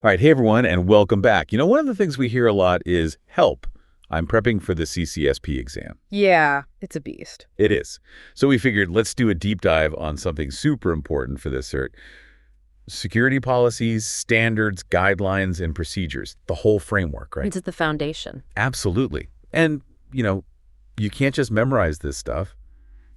All right, hey everyone, and welcome back. One of the things we hear a lot is help. I'm prepping for the CCSP exam. Yeah, it's a beast. It is. So we figured let's do a deep dive on something super important for this cert. Security policies, standards, guidelines, and procedures. The whole framework, right? It's the foundation. Absolutely. And, you can't just memorize this stuff.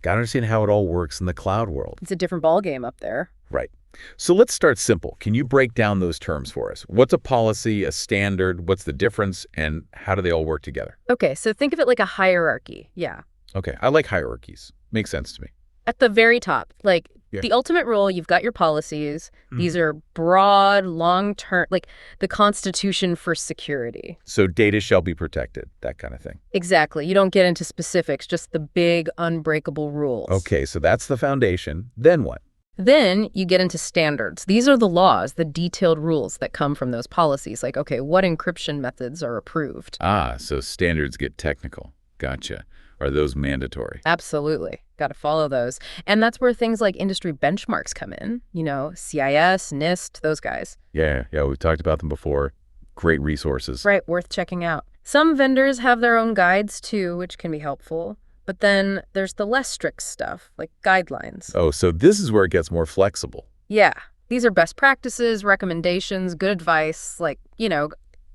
Got to understand how it all works in the cloud world. It's a different ballgame up there. Right. So let's start simple. Can you break down those terms for us? What's a policy, a standard, what's the difference, and how do they all work together? Okay, so think of it like a hierarchy. Yeah. Okay, I like hierarchies. Makes sense to me. At the very top, Yeah. the ultimate rule, you've got your policies. These are broad, long-term, like the Constitution for security. So data shall be protected, that kind of thing. Exactly. You don't get into specifics, just the big, unbreakable rules. Okay, so that's the foundation. Then what? Then you get into standards. These are the laws, the detailed rules that come from those policies. Like, okay, what encryption methods are approved? Ah, so standards get technical. Gotcha. Are those mandatory? Absolutely. Got to follow those. And that's where things like industry benchmarks come in. CIS, NIST, those guys. Yeah, we've talked about them before. Great resources. Right, worth checking out. Some vendors have their own guides too, which can be helpful. But then there's the less strict stuff, like guidelines. Oh, so this is where it gets more flexible. Yeah, these are best practices, recommendations, good advice, like,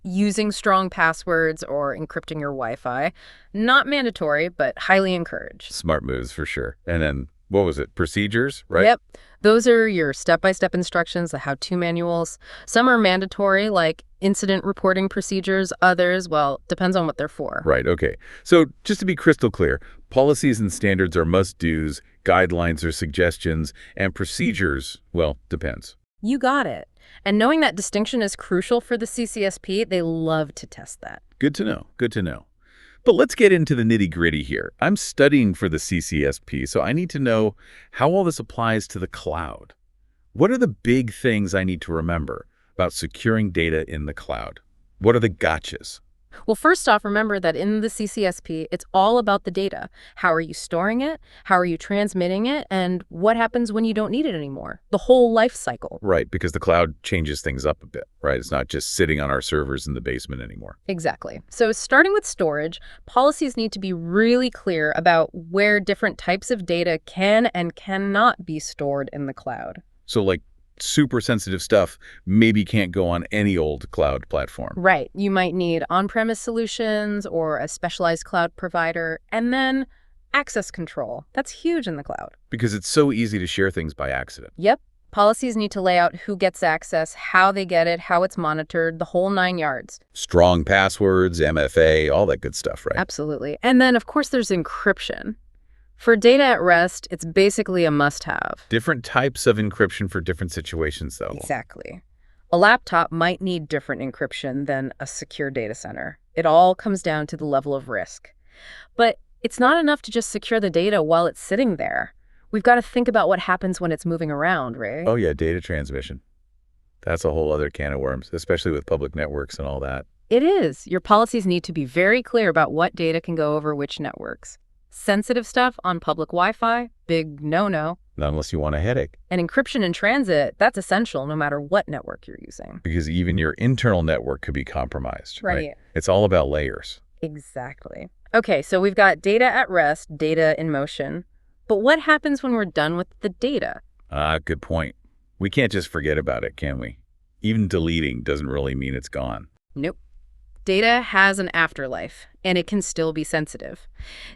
using strong passwords or encrypting your Wi-Fi. Not mandatory, but highly encouraged. Smart moves for sure. And then, what was it? Procedures, right? Yep. Those are your step-by-step instructions, the how-to manuals. Some are mandatory, like incident reporting procedures. Others, well, depends on what they're for. Right, okay. So just to be crystal clear, policies and standards are must-dos, guidelines are suggestions, and procedures, well, depends. You got it. And knowing that distinction is crucial for the CCSP, they love to test that. Good to know, good to know. But let's get into the nitty-gritty here. I'm studying for the CCSP, so I need to know how all this applies to the cloud. What are the big things I need to remember about securing data in the cloud? What are the gotchas? Well, first off, remember that in the CCSP, it's all about the data. How are you storing it? How are you transmitting it? And what happens when you don't need it anymore? The whole life cycle. Right, because the cloud changes things up a bit, right? It's not just sitting on our servers in the basement anymore. Exactly. So starting with storage, policies need to be really clear about where different types of data can and cannot be stored in the cloud. So like super sensitive stuff maybe can't go on any old cloud platform. Right. You might need on-premise solutions or a specialized cloud provider, and then access control. That's huge in the cloud. Because it's so easy to share things by accident. Yep. Policies need to lay out who gets access, how they get it, how it's monitored, the whole 9 yards. Strong passwords, MFA, all that good stuff, right? Absolutely. And then, of course, there's encryption. For data at rest, it's basically a must-have. Different types of encryption for different situations, though. Exactly. A laptop might need different encryption than a secure data center. It all comes down to the level of risk. But it's not enough to just secure the data while it's sitting there. We've got to think about what happens when it's moving around, right? Oh, yeah, data transmission. That's a whole other can of worms, especially with public networks and all that. It is. Your policies need to be very clear about what data can go over which networks. Sensitive stuff on public Wi-Fi, big no-no. Not unless you want a headache. And encryption in transit, that's essential no matter what network you're using. Because even your internal network could be compromised, Right. It's all about layers. Exactly. Okay, so we've got data at rest, data in motion. But what happens when we're done with the data? Good point. We can't just forget about it, can we? Even deleting doesn't really mean it's gone. Nope. Data has an afterlife, and it can still be sensitive.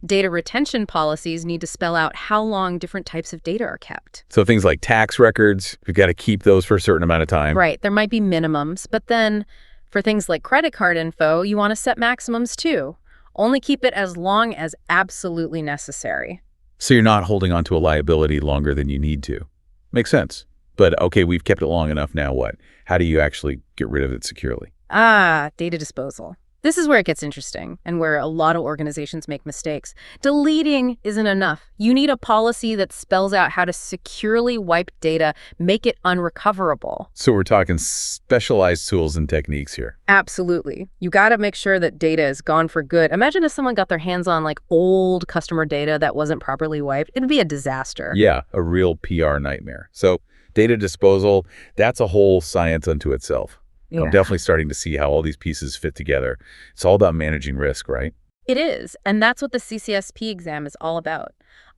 Data retention policies need to spell out how long different types of data are kept. So things like tax records, we've got to keep those for a certain amount of time. Right, there might be minimums, but then for things like credit card info, you want to set maximums too. Only keep it as long as absolutely necessary. So you're not holding on to a liability longer than you need to. Makes sense. But okay, we've kept it long enough, now what? How do you actually get rid of it securely? Data disposal. This is where it gets interesting and where a lot of organizations make mistakes. Deleting isn't enough. You need a policy that spells out how to securely wipe data, make it unrecoverable. So we're talking specialized tools and techniques here. Absolutely. You got to make sure that data is gone for good. Imagine if someone got their hands on old customer data that wasn't properly wiped. It'd be a disaster. Yeah, a real PR nightmare. So data disposal, that's a whole science unto itself. I'm Yeah. definitely starting to see how all these pieces fit together. It's all about managing risk, right? It is, and that's what the CCSP exam is all about.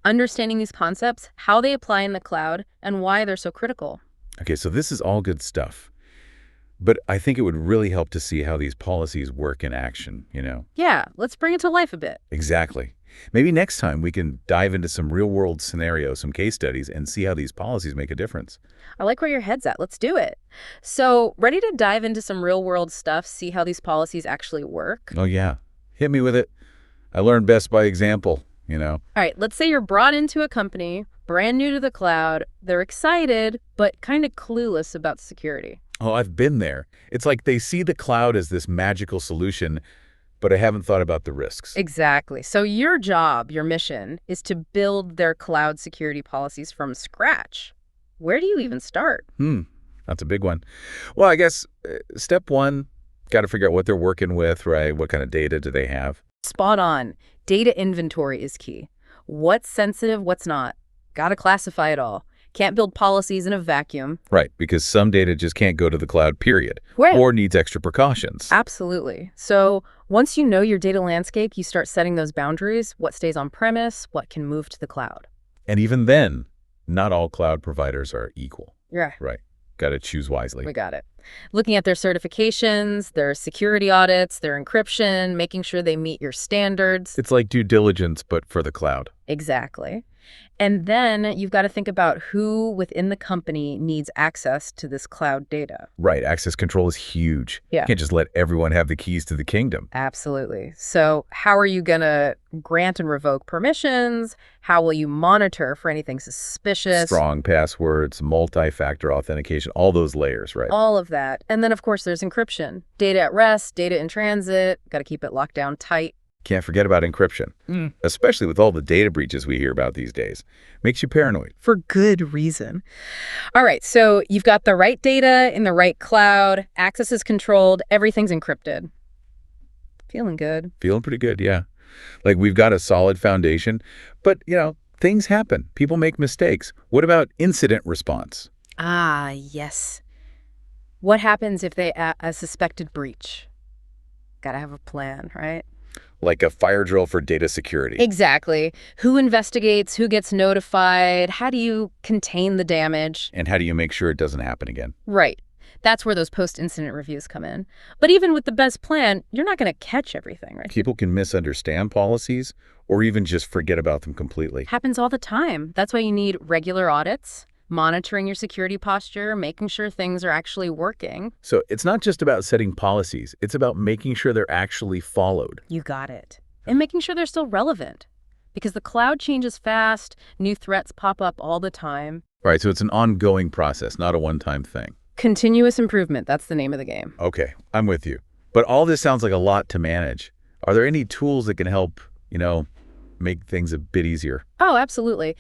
Understanding these concepts, how they apply in the cloud, and why they're so critical. Okay, so this is all good stuff. But I think it would really help to see how these policies work in action. Yeah, let's bring it to life a bit. Exactly. Maybe next time we can dive into some real-world scenarios, some case studies, and see how these policies make a difference. I like where your head's at. Let's do it. So, ready to dive into some real-world stuff, see how these policies actually work? Oh, yeah. Hit me with it. I learn best by example. All right, let's say you're brought into a company, brand new to the cloud. They're excited, but kind of clueless about security. Oh, I've been there. It's like they see the cloud as this magical solution, but I haven't thought about the risks. Exactly. So your job, your mission, is to build their cloud security policies from scratch. Where do you even start? That's a big one. Well, I guess step one, got to figure out what they're working with, right? What kind of data do they have? Spot on. Data inventory is key. What's sensitive, what's not. Gotta classify it all. Can't build policies in a vacuum. Right, because some data just can't go to the cloud, period, Right. or needs extra precautions. Absolutely. So once you know your data landscape, you start setting those boundaries. What stays on premise, what can move to the cloud. And even then, not all cloud providers are equal. Yeah. Right. Got to choose wisely. We got it. Looking at their certifications, their security audits, their encryption, making sure they meet your standards. It's like due diligence, but for the cloud. Exactly. And then you've got to think about who within the company needs access to this cloud data. Right. Access control is huge. Yeah. You can't just let everyone have the keys to the kingdom. Absolutely. So how are you going to grant and revoke permissions? How will you monitor for anything suspicious? Strong passwords, multi-factor authentication, all those layers, right? All of that. And then, of course, there's encryption. Data at rest, data in transit. Got to keep it locked down tight. Can't forget about encryption, especially with all the data breaches we hear about these days. Makes you paranoid. For good reason. All right, so you've got the right data in the right cloud, access is controlled, everything's encrypted. Feeling good. Feeling pretty good, yeah. Like we've got a solid foundation, but things happen. People make mistakes. What about incident response? Ah, yes. What happens if they a suspected breach? Gotta have a plan, right? Like a fire drill for data security. Exactly. Who investigates? Who gets notified? How do you contain the damage? And how do you make sure it doesn't happen again? Right. That's where those post-incident reviews come in. But even with the best plan, you're not going to catch everything, right? People can misunderstand policies or even just forget about them completely. Happens all the time. That's why you need regular audits, monitoring your security posture, making sure things are actually working. So it's not just about setting policies. It's about making sure they're actually followed. You got it. And making sure they're still relevant. Because the cloud changes fast, new threats pop up all the time. Right, so it's an ongoing process, not a one-time thing. Continuous improvement, that's the name of the game. Okay, I'm with you. But all this sounds like a lot to manage. Are there any tools that can help make things a bit easier? Oh, absolutely.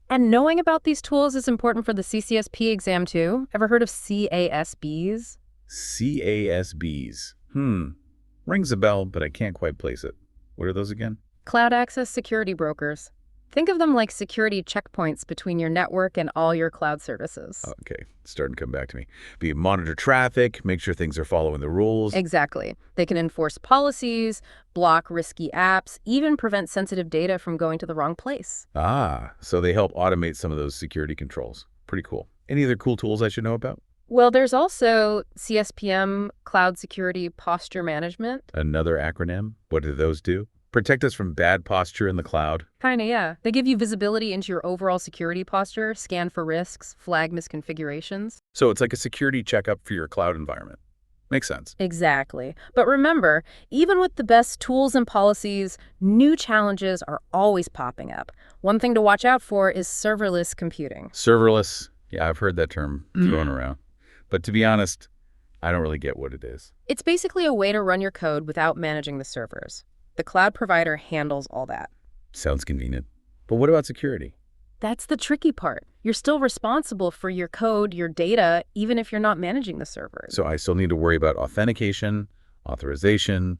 And knowing about these tools is important for the CCSP exam too. Ever heard of CASBs? CASBs. Rings a bell, but I can't quite place it. What are those again? Cloud access security brokers. Think of them like security checkpoints between your network and all your cloud services. Okay, it's starting to come back to me. Monitor traffic, make sure things are following the rules. Exactly. They can enforce policies, block risky apps, even prevent sensitive data from going to the wrong place. So they help automate some of those security controls. Pretty cool. Any other cool tools I should know about? Well, there's also CSPM, Cloud Security Posture Management. Another acronym? What do those do? Protect us from bad posture in the cloud. Kinda, yeah. They give you visibility into your overall security posture, scan for risks, flag misconfigurations. So it's like a security checkup for your cloud environment. Makes sense. Exactly. But remember, even with the best tools and policies, new challenges are always popping up. One thing to watch out for is serverless computing. Serverless. Yeah, I've heard that term thrown around. But to be honest, I don't really get what it is. It's basically a way to run your code without managing the servers. The cloud provider handles all that. Sounds convenient. But what about security? That's the tricky part. You're still responsible for your code, your data, even if you're not managing the servers. So I still need to worry about authentication, authorization,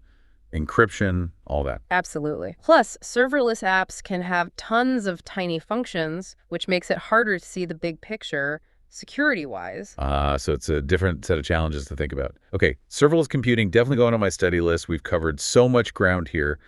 encryption, all that. Absolutely. Plus, serverless apps can have tons of tiny functions, which makes it harder to see the big picture. security-wise. So it's a different set of challenges to think about. Okay, serverless computing, definitely going on my study list. We've covered so much ground here.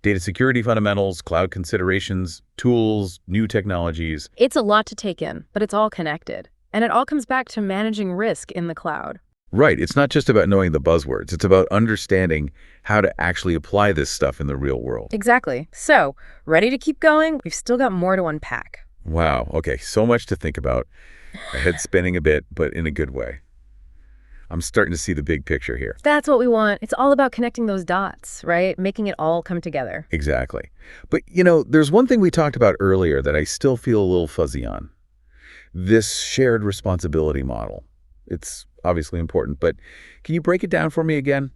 Data security fundamentals, cloud considerations, tools, new technologies. It's a lot to take in, but it's all connected. And it all comes back to managing risk in the cloud. Right, it's not just about knowing the buzzwords. It's about understanding how to actually apply this stuff in the real world. Exactly. So, ready to keep going? We've still got more to unpack. Wow, okay, so much to think about. My head's spinning a bit, but in a good way. I'm starting to see the big picture here. That's what we want. It's all about connecting those dots, right? Making it all come together. Exactly. But, there's one thing we talked about earlier that I still feel a little fuzzy on. This shared responsibility model. It's obviously important, but can you break it down for me again?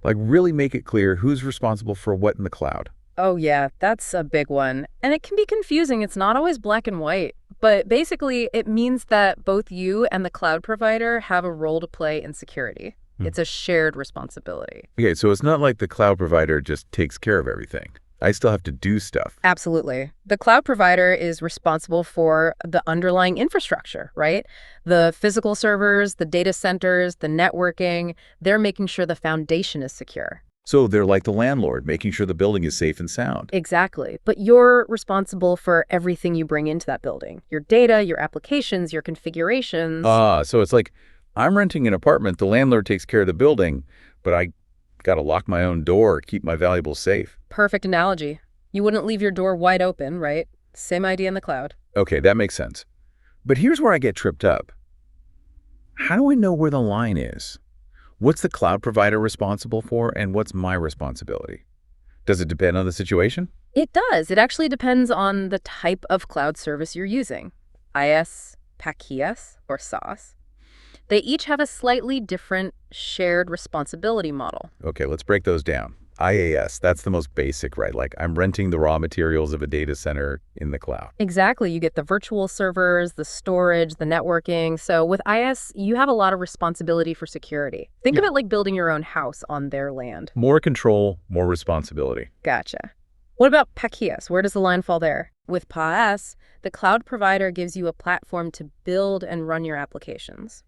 Like, really make it clear who's responsible for what in the cloud. Oh, yeah, that's a big one. And it can be confusing. It's not always black and white. But basically, it means that both you and the cloud provider have a role to play in security. It's a shared responsibility. Okay, so it's not like the cloud provider just takes care of everything. I still have to do stuff. Absolutely. The cloud provider is responsible for the underlying infrastructure, right? The physical servers, the data centers, the networking, they're making sure the foundation is secure. So they're like the landlord, making sure the building is safe and sound. Exactly. But you're responsible for everything you bring into that building. Your data, your applications, your configurations. So it's like I'm renting an apartment, the landlord takes care of the building, but I got to lock my own door, keep my valuables safe. Perfect analogy. You wouldn't leave your door wide open, right? Same idea in the cloud. Okay, that makes sense. But here's where I get tripped up. How do I know where the line is? What's the cloud provider responsible for, and what's my responsibility? Does it depend on the situation? It does. It actually depends on the type of cloud service you're using. IaaS, PaaS, or SaaS. They each have a slightly different shared responsibility model. Okay, let's break those down. IaaS, that's the most basic, right? Like I'm renting the raw materials of a data center in the cloud. Exactly. You get the virtual servers, the storage, the networking. So with IaaS, you have a lot of responsibility for security. Think of it like building your own house on their land. More control, more responsibility. Gotcha. What about PaaS? Where does the line fall there? With PaaS, the cloud provider gives you a platform to build and run your applications.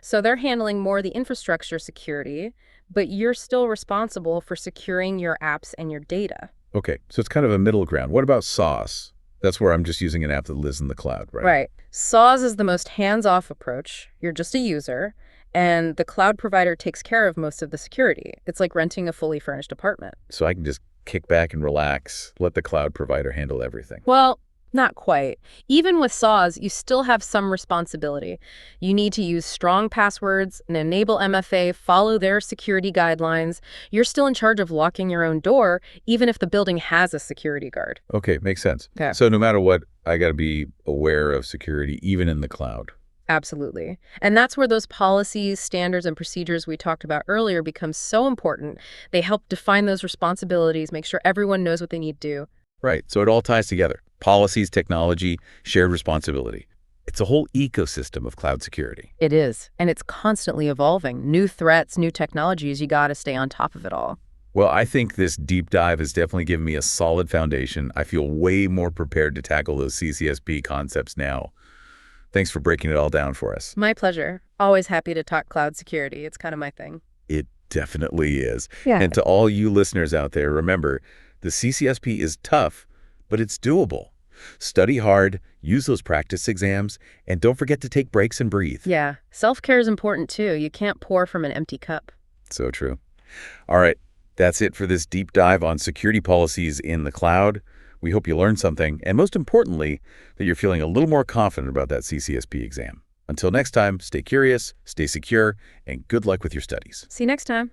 So they're handling more of the infrastructure security, but you're still responsible for securing your apps and your data. Okay, so it's kind of a middle ground. What about SaaS? That's where I'm just using an app that lives in the cloud, right? Right. SaaS is the most hands-off approach. You're just a user, and the cloud provider takes care of most of the security. It's like renting a fully furnished apartment. So I can just kick back and relax, let the cloud provider handle everything. Well, not quite. Even with SaaS, you still have some responsibility. You need to use strong passwords and enable MFA, follow their security guidelines. You're still in charge of locking your own door, even if the building has a security guard. Okay, makes sense. Okay. So no matter what, I got to be aware of security, even in the cloud. Absolutely. And that's where those policies, standards, and procedures we talked about earlier become so important. They help define those responsibilities, make sure everyone knows what they need to do. Right, so it all ties together. Policies, technology, shared responsibility. It's a whole ecosystem of cloud security. It is. And it's constantly evolving. New threats, new technologies, you got to stay on top of it all. Well, I think this deep dive has definitely given me a solid foundation. I feel way more prepared to tackle those CCSP concepts now. Thanks for breaking it all down for us. My pleasure. Always happy to talk cloud security. It's kind of my thing. It definitely is. Yeah. And to all you listeners out there, remember, the CCSP is tough, but it's doable. Study hard, use those practice exams, and don't forget to take breaks and breathe. Yeah. Self-care is important too. You can't pour from an empty cup. So true. All right, that's it for this deep dive on security policies in the cloud. We hope you learned something, and most importantly, that you're feeling a little more confident about that CCSP exam. Until next time, stay curious, stay secure, and good luck with your studies. See you next time.